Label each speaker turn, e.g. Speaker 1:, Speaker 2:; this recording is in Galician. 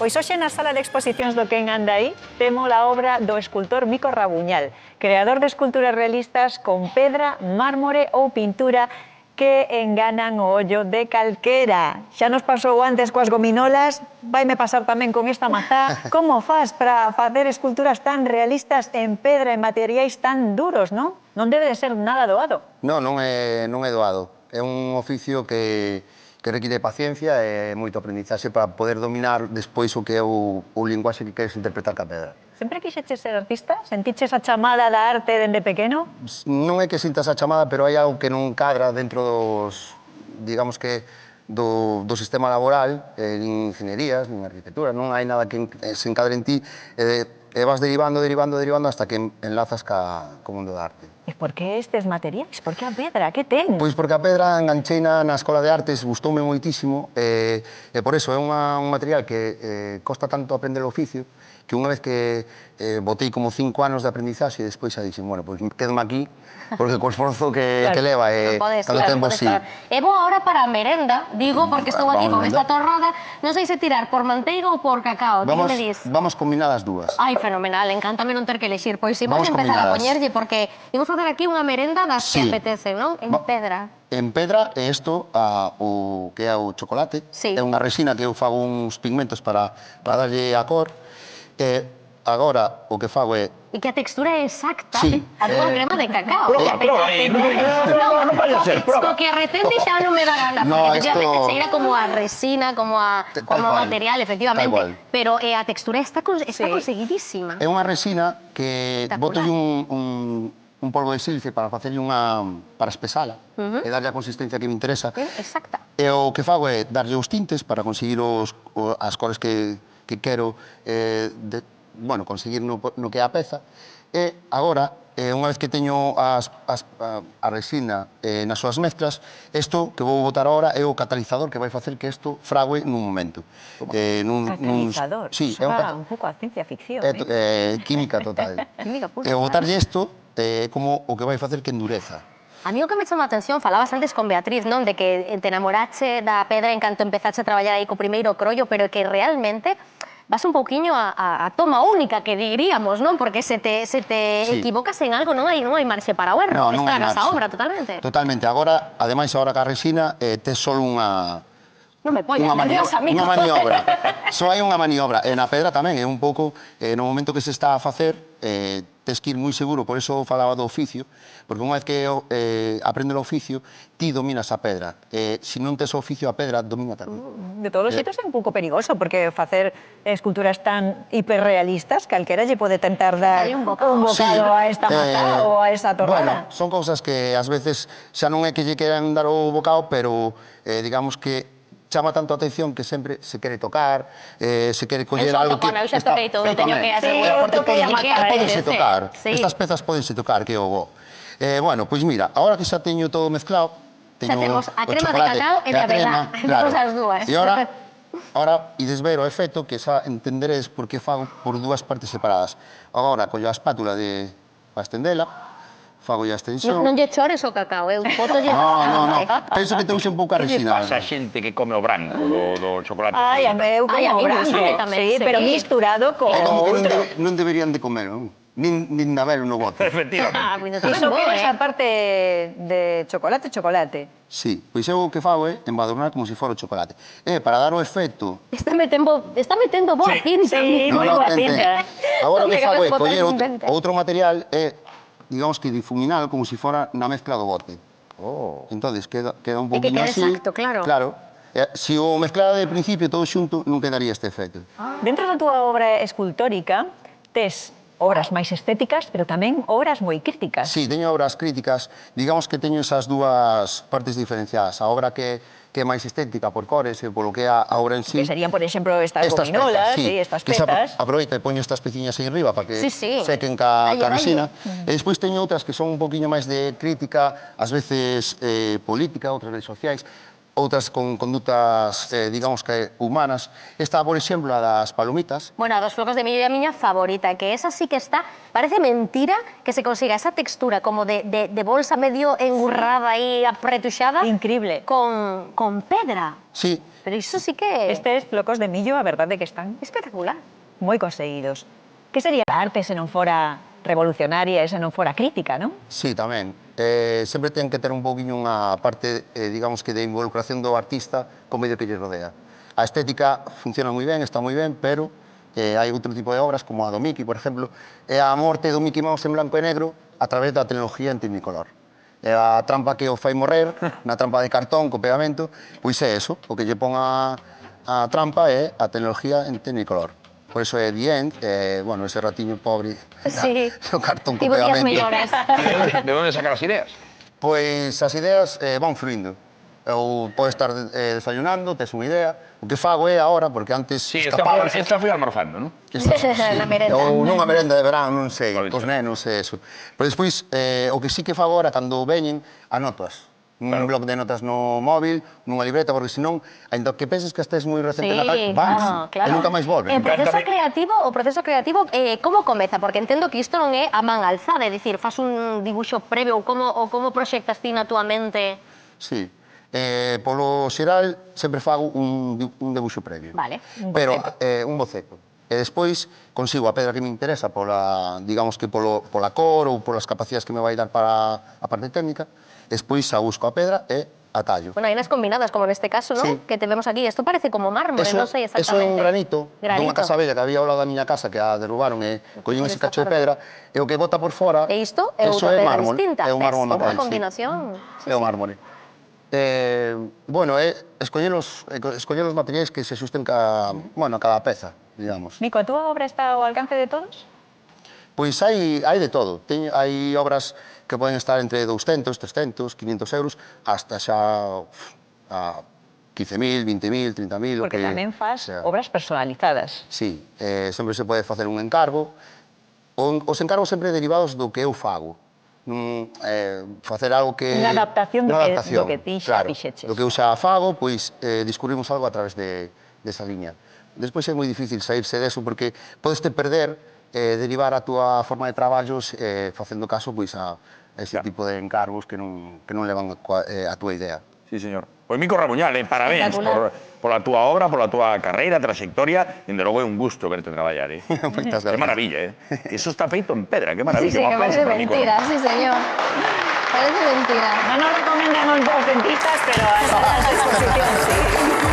Speaker 1: Pois hoxe na sala de exposicións do Quen anda aí temos a obra do escultor Mico Rabuñal, creador de esculturas realistas con pedra, mármore ou pintura que enganan o ollo de calquera. Xa nos pasou antes coas gominolas, vaime pasar tamén con esta mazá. Como faz para facer esculturas tan realistas en pedra e materiais tan duros, non? Non debe de ser nada doado.
Speaker 2: Non é doado. É un oficio que require paciencia e moito aprendizaxe para poder dominar despois o que é o linguaxe que queres interpretar ca pedra.
Speaker 1: Sempre quixeches ser artista? Sentiches a chamada da arte dende pequeno?
Speaker 2: Non é que sintas a chamada, pero hai algo que non cadra dentro dos, digamos que, do sistema laboral, nin ingenierías, nin arquitectura, non hai nada que se encadre en ti, e vas derivando hasta que enlazas co mundo da arte.
Speaker 1: E por que estes materiais? Por que a pedra? Que ten?
Speaker 2: Pois porque a pedra engancheina na Escola de Artes, gustoume moitísimo, e por eso é un material que costa tanto aprender o oficio, que unha vez que botei como 5 anos de aprendizaxe, e despois xa dixen, bueno, pois quedome aquí, porque co esforzo que leva, cando tempo así.
Speaker 3: E vou agora para a merenda, digo, porque estou aquí con esta torrada, non sei se tirar por manteiga ou por cacao, que me dis?
Speaker 2: Vamos combinadas dúas.
Speaker 3: Ai, fenomenal, encántame non ter que elexir, pois imos empezar a poñerlle, porque imos facer aquí unha merenda das que apetece, non? En pedra.
Speaker 2: En pedra, e isto, o que é o chocolate, é unha resina que eu fago uns pigmentos para darlle a cor, e agora o que fago é...
Speaker 3: E que a textura é exacta a dunha crema de cacao.
Speaker 4: Non vai a ser,
Speaker 3: Co que retende xa non me dá gana, porque efectivamente se irá como a resina, como a material, efectivamente, pero a textura está conseguidísima.
Speaker 2: É unha resina que botolle un polvo de sílice para facerlle para espesala e darlle a consistencia que me interesa.
Speaker 3: Exacta.
Speaker 2: E o que fago é darlle os tintes para conseguir as cores que quero, conseguir no que é a peza. E agora, unha vez que teño a resina nas súas mezclas, isto que vou botar agora é o catalizador que vai facer que isto frague nun momento.
Speaker 1: Catalizador?
Speaker 2: Sí,
Speaker 1: é un pouco a ciencia ficción,
Speaker 2: química total.
Speaker 3: Química pura.
Speaker 2: E botarlle isto é como o que vai facer que endureza.
Speaker 3: A mí o que me chama a atención, falabas antes con Beatriz, non? De que te enamorache da pedra en canto empezache a traballar aí co primeiro crollo, pero que realmente vas un pouquiño a toma única, que diríamos, non? Porque se te equivocas en algo non hai marxe para o erro, estragas a obra totalmente.
Speaker 2: Totalmente. Agora, ademais, agora ca resina, tes só unha...
Speaker 3: Non me poñas nerviosa, amigo.
Speaker 2: Unha maniobra. Só hai unha maniobra. E na pedra tamén, é un pouco, no momento que se está a facer, tes que ir moi seguro, por iso falaba do oficio, porque unha vez que aprende o oficio, ti dominas a pedra. Se non tes o oficio, a pedra domina tamén.
Speaker 1: De todos os xeitos é un pouco perigoso, porque facer esculturas tan hiperrealistas, calquera lle pode tentar dar un bocado a esta mazá ou a esa torrada.
Speaker 2: Bueno, son cousas que ás veces xa non é que lle queran dar o bocado, pero digamos que chama tanto a atención que sempre se quere tocar, se quere coller algo que...
Speaker 3: Eu xa toquei todo, teño que asegurar.
Speaker 2: Pódense tocar, estas pezas pódense tocar, que é o bo. Bueno, pois mira, agora que xa teño todo mezclado,
Speaker 3: xa temos a crema de cacao e de avellá, temos as dúas.
Speaker 2: E agora ides ver o efecto que xa entenderedes por que fago por dúas partes separadas. Agora, collo a espátula para estendela, fago a extensión.
Speaker 3: Non lle chores o cacao, botolle...
Speaker 2: Non. Penso que temos un pouco a resina.
Speaker 4: Que pasa a xente que come o branco do chocolate?
Speaker 1: Ai, eu como o branco, sí, pero misturado con...
Speaker 2: É como que non deberían de comer, nin navelo no bote.
Speaker 4: Efectivamente.
Speaker 1: Iso que é esa parte de chocolate.
Speaker 2: Sí, pois eu o que fago é embadurnar como se fora o chocolate. Para dar o efecto...
Speaker 3: Está metendo boa tinta.
Speaker 1: Sí, moi boa tinta.
Speaker 2: Agora o que fago é coller outro material digamos que difuminar como se fora na mezcla do bote. Entonces queda un poquinho así.
Speaker 3: Exacto, claro.
Speaker 2: Se o mezclara de principio todo xunto, non quedaría este efecto.
Speaker 1: Dentro da túa obra escultórica, tes obras máis estéticas, pero tamén obras moi críticas.
Speaker 2: Sí, teño obras críticas. Digamos que teño esas dúas partes diferenciadas. A obra que é máis estética por cores e polo que é a obra en sí.
Speaker 1: Que serían, por exemplo, estas gominolas, estas pezas.
Speaker 2: Aproveita e poño estas peciñas aí arriba para que sequen ca
Speaker 3: Ai.
Speaker 2: resina. E despois teño outras que son un poquinho máis de crítica, ás veces política, outras de sociais. outras con condutas, digamos que humanas. Está, por exemplo, a das palomitas.
Speaker 3: Bueno, a dos flocos de millo y a miña favorita, que esa sí que está, parece mentira que se consiga esa textura como de bolsa medio engurrada y apretuxada.
Speaker 1: Increíble.
Speaker 3: Con pedra.
Speaker 2: Sí,
Speaker 3: Pero iso sí que
Speaker 1: Estes flocos de millo, a verdade que están
Speaker 3: espectacular.
Speaker 1: moi conseguidos. Que sería a arte se non fora revolucionaria e se non fora crítica, non?
Speaker 2: sí, tamén. Sempre ten que ter un pouquiño unha parte, digamos que de involucración do artista co medio que lle rodea. A estética funciona moi ben, está moi ben, pero hai outro tipo de obras, como a do Mickey, por exemplo, é a morte do Mickey Mouse en blanco e negro a través da tecnología en Technicolor. É a trampa que o fai morrer, na trampa de cartón, co pegamento, pois é eso, o que lle pon a trampa é a tecnología en Technicolor. Por eso é The End, bueno, ese ratiño pobre
Speaker 3: Sí.
Speaker 2: do cartón co
Speaker 3: Tivo días
Speaker 2: pegamento.
Speaker 3: mellores.
Speaker 4: De onde sacar as ideas?
Speaker 2: Pois as ideas van fluindo. Ou podes estar desayunando, tes unha idea. O que fago é agora, porque antes
Speaker 4: Sí,
Speaker 2: escapaba.
Speaker 4: esta foi almorzando, non?
Speaker 3: Na merenda.
Speaker 2: Ou nunha merenda de verán, non sei,
Speaker 4: Vale,
Speaker 2: cos
Speaker 4: xa.
Speaker 2: nenos e eso. Pero despois, o que sí que fago agora, cando veñen, anotas. Un
Speaker 4: Claro.
Speaker 2: bloc de notas no móvil, nunha libreta, porque senón, ainda que penses que estés moi recente
Speaker 3: Sí,
Speaker 2: na calle, vas,
Speaker 3: claro.
Speaker 2: e nunca máis volves.
Speaker 3: O proceso
Speaker 4: Encántame.
Speaker 3: creativo, como comeza? Porque entendo que isto non é a man alzada, é dicir, faz un dibuixo previo ou como proxectas ti na túa mente?
Speaker 2: Sí. Polo xeral, sempre fago un debuxo previo.
Speaker 3: Vale.
Speaker 2: Pero un boceto. E despois consigo a pedra que me interesa digamos que pola cor ou polas capacidades que me vai dar para a parte técnica. Despois a busco a pedra e a tallo.
Speaker 3: Bueno, hai nas combinadas, como neste caso, ¿no?
Speaker 2: Sí.
Speaker 3: Que te vemos aquí. Esto parece como mármore, non sei exactamente.
Speaker 2: Eso é un granito dunha
Speaker 3: Granito.
Speaker 2: casa bella que había ao lado da miña casa que a derrubaron e collín ese cacho de pedra e o que bota por fora
Speaker 3: E isto é
Speaker 2: eso
Speaker 3: outra pedra
Speaker 2: mármol,
Speaker 3: distinta.
Speaker 2: é o mármol
Speaker 3: Ves, outra
Speaker 2: macal, sí.
Speaker 3: combinación.
Speaker 2: É o mármore. Bueno, escoller os materiais que se xusten a cada peza, digamos.
Speaker 1: Mico, a túa obra está ao alcance de todos?
Speaker 2: Pois hai de todo. Hai obras que poden estar entre 200, 300, 500 euros, hasta xa a 15.000, 20.000, 30.000.
Speaker 1: Porque tamén faz obras personalizadas.
Speaker 2: Sí, sempre se pode facer un encargo. Os encargos sempre derivados do que eu fago. Facer algo que...
Speaker 1: Unha adaptación do que ti xa
Speaker 2: claro,
Speaker 1: fixeches.
Speaker 2: do que eu xa fago, pois discurrimos algo a través desa liña. Despois é moi difícil saírse deso porque podeste perder, derivar a túa forma de traballos facendo caso pois a ese tipo de encargos que non levan a túa idea.
Speaker 4: Sí, señor. Pois Mico Rabuñal, parabéns pola túa obra, pola túa carreira, trayectoria. Dende logo é un gusto verte traballar,
Speaker 2: Moitas
Speaker 4: Que
Speaker 2: gracias.
Speaker 4: maravilla, Eso está feito en pedra, que
Speaker 3: Sí,
Speaker 4: maravilla.
Speaker 3: sí,
Speaker 4: Un
Speaker 3: que
Speaker 4: aplauso
Speaker 3: parece
Speaker 4: para Mico
Speaker 3: mentira,
Speaker 4: Rabuñal.
Speaker 3: sí, señor. Parece mentira.
Speaker 1: Non nos recomendan os dentistas, pero as obras de exposición sí.